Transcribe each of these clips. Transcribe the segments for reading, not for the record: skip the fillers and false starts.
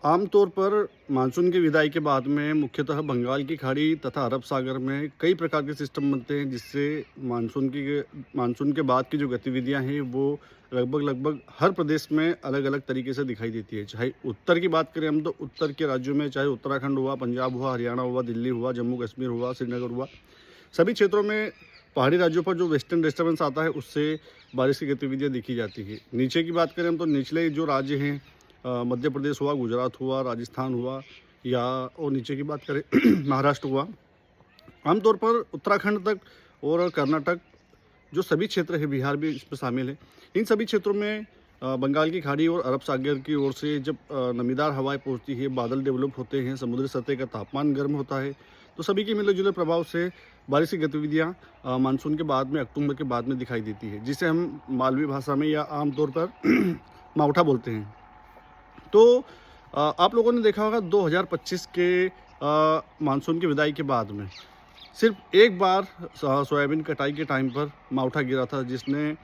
आमतौर पर मानसून की विदाई के बाद में मुख्यतः बंगाल की खाड़ी तथा अरब सागर में कई प्रकार के सिस्टम बनते हैं, जिससे मानसून के बाद की जो गतिविधियां हैं वो लगभग हर प्रदेश में अलग अलग तरीके से दिखाई देती है। चाहे उत्तर की बात करें हम, तो उत्तर के राज्यों में चाहे उत्तराखंड हुआ, पंजाब हुआ, हरियाणा हुआ, दिल्ली हुआ, जम्मू कश्मीर हुआ, श्रीनगर हुआ, सभी क्षेत्रों में पहाड़ी राज्यों पर जो वेस्टर्न डिस्टर्बेंस आता है उससे बारिश की गतिविधियां दिखी जाती है। नीचे की बात करें हम, तो निचले जो राज्य हैं, मध्य प्रदेश हुआ, गुजरात हुआ, राजस्थान हुआ, या और नीचे की बात करें महाराष्ट्र हुआ, आमतौर पर उत्तराखंड तक और कर्नाटक, जो सभी क्षेत्र है, बिहार भी इसमें शामिल है। इन सभी क्षेत्रों में बंगाल की खाड़ी और अरब सागर की ओर से जब नमीदार हवाएं पहुंचती है, बादल डेवलप होते हैं, समुद्री सतह का तापमान गर्म होता है, तो सभी के मिले जुले प्रभाव से बारिश की गतिविधियाँ मानसून के बाद में, अक्टूबर के बाद में दिखाई देती है, जिसे हम मालवी भाषा में या आमतौर पर मावठा बोलते हैं। तो आप लोगों ने देखा होगा 2025 के मानसून की विदाई के बाद में सिर्फ एक बार सोयाबीन कटाई के टाइम पर मावठा गिरा था, जिसने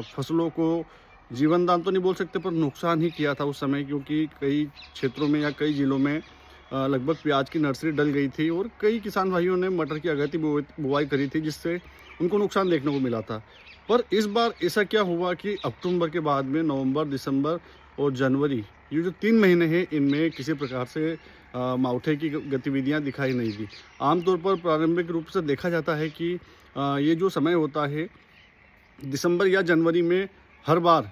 फसलों को जीवनदान तो नहीं बोल सकते पर नुकसान ही किया था उस समय, क्योंकि कई क्षेत्रों में या कई ज़िलों में लगभग प्याज की नर्सरी डल गई थी और कई किसान भाइयों ने मटर की अगैती बुआई करी थी, जिससे उनको नुकसान देखने को मिला था। पर इस बार ऐसा क्या हुआ कि अक्टूबर के बाद में नवंबर, दिसंबर और जनवरी, ये जो 3 महीने हैं, इनमें किसी प्रकार से मावठे की गतिविधियां दिखाई नहीं दी। आमतौर पर प्रारंभिक रूप से देखा जाता है कि ये जो समय होता है दिसंबर या जनवरी में, हर बार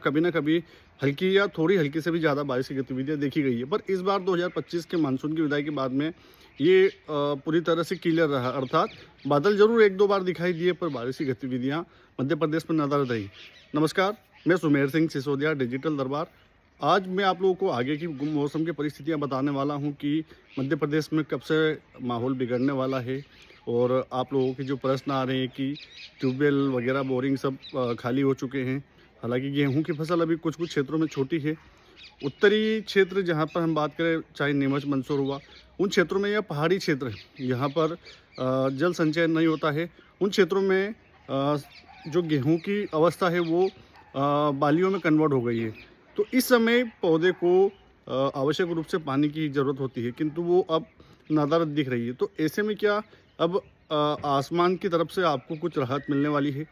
कभी ना कभी हल्की या थोड़ी हल्की से भी ज़्यादा बारिश की गतिविधियां देखी गई है। पर इस बार 2025 के मानसून की विदाई के बाद में ये पूरी तरह से क्लियर रहा, अर्थात बादल जरूर 1-2 बार दिखाई दिए पर बारिश की गतिविधियां मध्य प्रदेश में नजर रही। नमस्कार, मैं सुमेर सिंह सिसोदिया, डिजिटल दरबार। आज मैं आप लोगों को आगे की मौसम की परिस्थितियां बताने वाला हूं कि मध्य प्रदेश में कब से माहौल बिगड़ने वाला है, और आप लोगों के जो प्रश्न आ रहे हैं कि ट्यूबवेल वगैरह, बोरिंग सब खाली हो चुके हैं। हालांकि गेहूं की फसल अभी कुछ कुछ क्षेत्रों में छोटी है। उत्तरी क्षेत्र जहां पर हम बात करें, चाहे नीमच, मंदसौर हुआ, उन क्षेत्रों में, या पहाड़ी क्षेत्र जहां पर जल संचयन नहीं होता है, उन क्षेत्रों में जो गेहूं की अवस्था है वो बालियों में कन्वर्ट हो गई है। तो इस समय पौधे को आवश्यक रूप से पानी की ज़रूरत होती है, किंतु वो अब नदारद दिख रही है। तो ऐसे में क्या अब आसमान की तरफ से आपको कुछ राहत मिलने वाली है।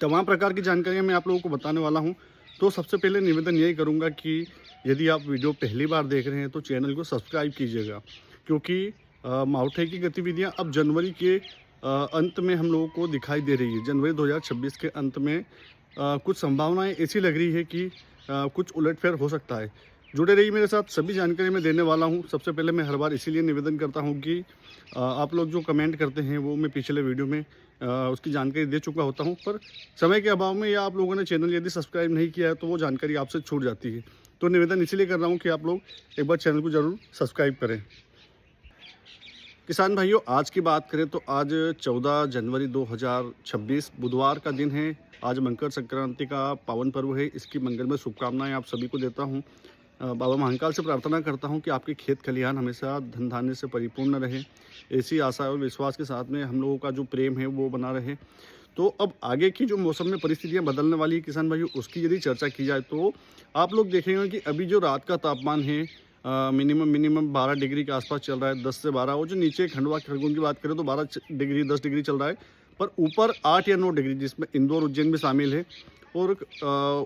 तमाम प्रकार की जानकारियां मैं आप लोगों को बताने वाला हूं। तो सबसे पहले निवेदन यही करूंगा कि यदि आप वीडियो पहली बार देख रहे हैं तो चैनल को सब्सक्राइब कीजिएगा, क्योंकि मावठे की गतिविधियां अब जनवरी के अंत में हम लोगों को दिखाई दे रही है। जनवरी 2026 के अंत में कुछ संभावनाएं ऐसी लग रही है कि कुछ उलटफेर हो सकता है। जुड़े रहिए मेरे साथ, सभी जानकारी मैं देने वाला हूं। सबसे पहले मैं हर बार इसीलिए निवेदन करता हूं कि आप लोग जो कमेंट करते हैं वो मैं पिछले वीडियो में उसकी जानकारी दे चुका होता हूं, पर समय के अभाव में या आप लोगों ने चैनल यदि सब्सक्राइब नहीं किया है तो वो जानकारी आपसे छूट जाती है। तो निवेदन इसीलिए कर रहा हूँ कि आप लोग एक बार चैनल को ज़रूर सब्सक्राइब करें। किसान भाइयों, आज की बात करें तो आज 14 जनवरी 2026 बुधवार का दिन है। आज मकर संक्रांति का पावन पर्व है। इसकी मंगलमय शुभकामनाएं आप सभी को देता हूं। बाबा महाकाल से प्रार्थना करता हूं कि आपके खेत खलिहान हमेशा धन धान्य से परिपूर्ण रहे। ऐसी आशा और विश्वास के साथ में हम लोगों का जो प्रेम है वो बना रहे। तो अब आगे की जो मौसम में परिस्थितियां बदलने वाली है किसान भाइयों, उसकी यदि चर्चा की जाए तो आप लोग देखेंगे कि अभी जो रात का तापमान है मिनिमम 12 डिग्री के आसपास चल रहा है, 10 से 12। और जो नीचे खंडवा खरगोन की बात करें तो 12 डिग्री 10 डिग्री चल रहा है, पर ऊपर 8 या 9 डिग्री, जिसमें इंदौर, उज्जैन भी शामिल है, और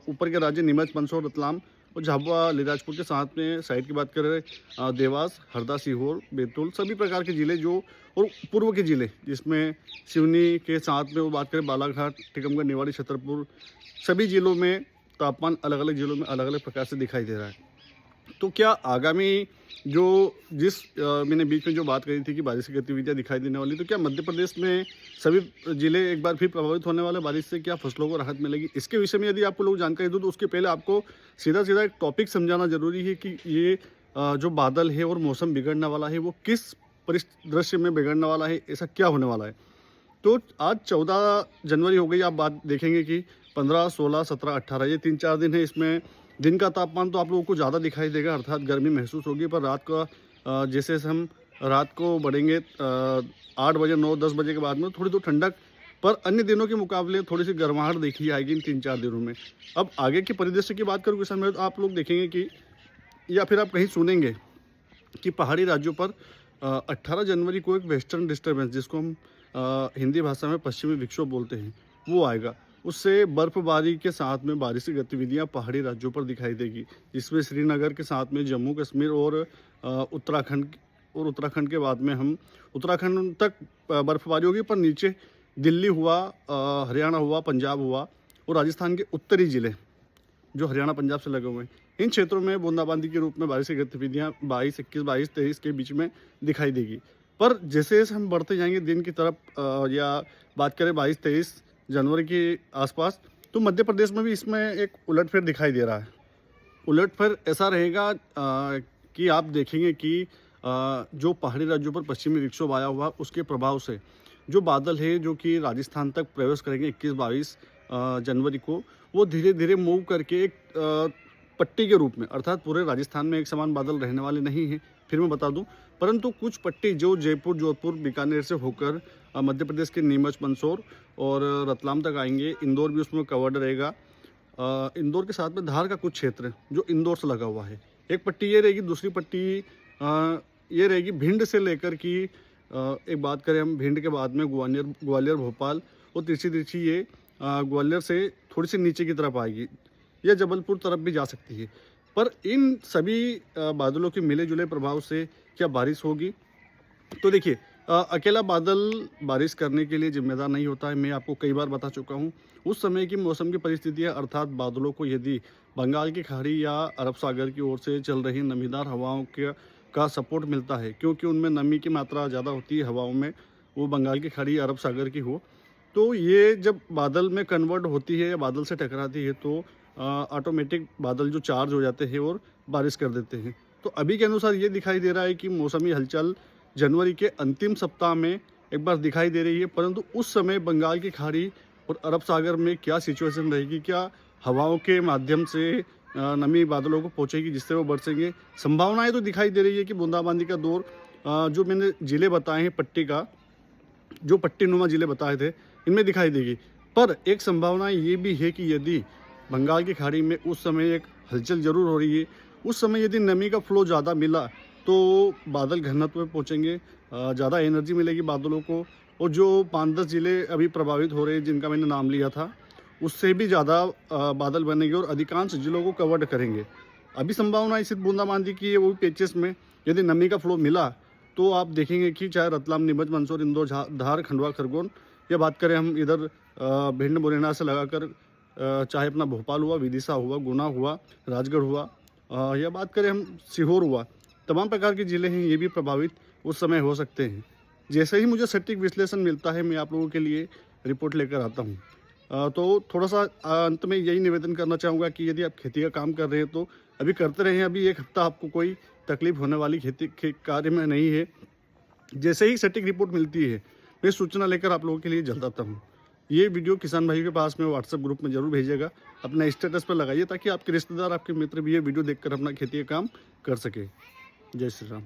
ऊपर के राज्य नीमच, मंदसौर, रतलाम और झाबुआ, अलीराजपुर के साथ में साइड की बात करें देवास, हरदा, सीहोर, बैतूल, सभी प्रकार के ज़िले जो, और पूर्व के ज़िले जिसमें सिवनी के साथ में वो बात करें बालाघाट, टीकमगढ़, निवाड़ी, छतरपुर, सभी ज़िलों में तापमान अलग अलग ज़िलों में अलग अलग प्रकार से दिखाई दे रहा है। तो क्या आगामी जो मैंने बीच में जो बात करी थी कि बारिश की गतिविधियां दिखाई देने वाली, तो क्या मध्य प्रदेश में सभी जिले एक बार फिर प्रभावित होने वाले बारिश से, क्या फसलों को राहत मिलेगी? इसके विषय में यदि आपको लोग जानकारी दूँ तो उसके पहले आपको सीधा एक टॉपिक समझाना जरूरी है कि ये जो बादल है और मौसम बिगड़ने वाला है वो किस परिदृश्य में बिगड़ने वाला है, ऐसा क्या होने वाला है। तो आज 14 जनवरी हो गई। आप बात देखेंगे कि 15, 16, 17, 18 ये 3-4 दिन है। इसमें दिन का तापमान तो आप लोगों को ज़्यादा दिखाई देगा, अर्थात गर्मी महसूस होगी, पर रात का जैसे हम रात को बढ़ेंगे 8 बजे, 9-10 बजे के बाद में थोड़ी तो ठंडक, पर अन्य दिनों के मुकाबले थोड़ी सी गर्माहट देखी जाएगी इन 3-4 दिनों में। अब आगे के परिदृश्य की बात करूँ किसान में, तो आप लोग देखेंगे कि या फिर आप कहीं सुनेंगे कि पहाड़ी राज्यों पर 18 जनवरी को एक वेस्टर्न डिस्टर्बेंस, जिसको हम हिंदी भाषा में पश्चिमी विक्षोभ बोलते हैं, वो आएगा। उससे बर्फबारी के साथ में बारिश की गतिविधियां पहाड़ी राज्यों पर दिखाई देगी, जिसमें श्रीनगर के साथ में जम्मू कश्मीर और उत्तराखंड के बाद में हम उत्तराखंड तक बर्फबारी होगी, पर नीचे दिल्ली हुआ, हरियाणा हुआ, पंजाब हुआ और राजस्थान के उत्तरी ज़िले जो हरियाणा पंजाब से लगे हुए हैं, इन क्षेत्रों में बूंदाबांदी के रूप में बारिश की गतिविधियां 22, 21, 22, 23 के बीच में दिखाई देगी। पर जैसे जैसे हम बढ़ते जाएंगे दिन की तरफ, या बात करें 22, 23 जनवरी के आसपास, तो मध्य प्रदेश में भी इसमें एक उलटफेर दिखाई दे रहा है। उलटफेर ऐसा रहेगा कि आप देखेंगे कि जो पहाड़ी राज्यों पर पश्चिमी विक्षोभ आया हुआ, उसके प्रभाव से जो बादल है जो कि राजस्थान तक प्रवेश करेंगे 21-22 जनवरी को, वो धीरे धीरे मूव करके एक पट्टी के रूप में, अर्थात पूरे राजस्थान में एक समान बादल रहने वाले नहीं हैं, फिर मैं बता दूं, परंतु कुछ पट्टी जो जयपुर, जोधपुर, बीकानेर से होकर मध्य प्रदेश के नीमच, मंदसौर और रतलाम तक आएंगे। इंदौर भी उसमें कवर्ड रहेगा। इंदौर के साथ में धार का कुछ क्षेत्र जो इंदौर से लगा हुआ है, एक पट्टी ये रहेगी। दूसरी पट्टी ये रहेगी भिंड से लेकर कि एक बात करें हम भिंड के बाद में ग्वालियर, भोपाल और तिरछी ये ग्वालियर से थोड़ी सी नीचे की तरफ आएगी, या जबलपुर तरफ भी जा सकती है। पर इन सभी बादलों के मिले जुले प्रभाव से क्या बारिश होगी? तो देखिए, अकेला बादल बारिश करने के लिए जिम्मेदार नहीं होता है। मैं आपको कई बार बता चुका हूँ, उस समय की मौसम की परिस्थितियाँ, अर्थात बादलों को यदि बंगाल की खाड़ी या अरब सागर की ओर से चल रही नमीदार हवाओं का सपोर्ट मिलता है, क्योंकि उनमें नमी की मात्रा ज़्यादा होती है हवाओं में, वो बंगाल की खाड़ी या अरब सागर की हो, तो ये जब बादल में कन्वर्ट होती है या बादल से टकराती है, तो ऑटोमेटिक बादल जो चार्ज हो जाते हैं और बारिश कर देते हैं। तो अभी के अनुसार ये दिखाई दे रहा है कि मौसमी हलचल जनवरी के अंतिम सप्ताह में एक बार दिखाई दे रही है, परंतु उस समय बंगाल की खाड़ी और अरब सागर में क्या सिचुएशन रहेगी, क्या हवाओं के माध्यम से नमी बादलों को पहुंचेगी जिससे वो बरसेंगे। संभावनाएं तो दिखाई दे रही है कि बूंदाबांदी का दौर, जो मैंने ज़िले बताए हैं पट्टी का, जो पट्टीनुमा ज़िले बताए थे, इनमें दिखाई देगी। पर एक संभावना ये भी है कि यदि बंगाल की खाड़ी में उस समय एक हलचल ज़रूर हो रही है, उस समय यदि नमी का फ्लो ज़्यादा मिला तो बादल घनत्व में पहुँचेंगे, ज़्यादा एनर्जी मिलेगी बादलों को, और जो 5-10 ज़िले अभी प्रभावित हो रहे हैं जिनका मैंने नाम लिया था, उससे भी ज़्यादा बादल बनेंगे और अधिकांश जिलों को कवर करेंगे। अभी संभावना सिर्फ बूंदाबांदी की है, वो भी पेचेस में। यदि नमी का फ्लो मिला तो आप देखेंगे कि चाहे रतलाम, नीमच, मंदसौर, इंदौर, धार, खंडवा, खरगोन, या बात करें हम इधर भिंड, मुरैना से लगाकर चाहे अपना भोपाल हुआ, विदिशा हुआ, गुना हुआ, राजगढ़ हुआ, या बात करें हम सीहोर हुआ, तमाम प्रकार के ज़िले हैं, ये भी प्रभावित उस समय हो सकते हैं। जैसे ही मुझे सटीक विश्लेषण मिलता है, मैं आप लोगों के लिए रिपोर्ट लेकर आता हूँ। तो थोड़ा सा अंत में यही निवेदन करना चाहूँगा कि यदि आप खेती का काम कर रहे हैं तो अभी करते रहें। अभी एक हफ्ता आपको कोई तकलीफ होने वाली खेती के कार्य में नहीं है। जैसे ही सटीक रिपोर्ट मिलती है, मैं सूचना लेकर आप लोगों के लिए जल्द आता हूँ। ये वीडियो किसान भाइयों के पास में व्हाट्सएप ग्रुप में जरूर भेजिएगा, अपना स्टेटस पर लगाइए, ताकि आपके रिश्तेदार, आपके मित्र भी ये वीडियो देखकर अपना खेती का काम कर सके। जय श्री राम।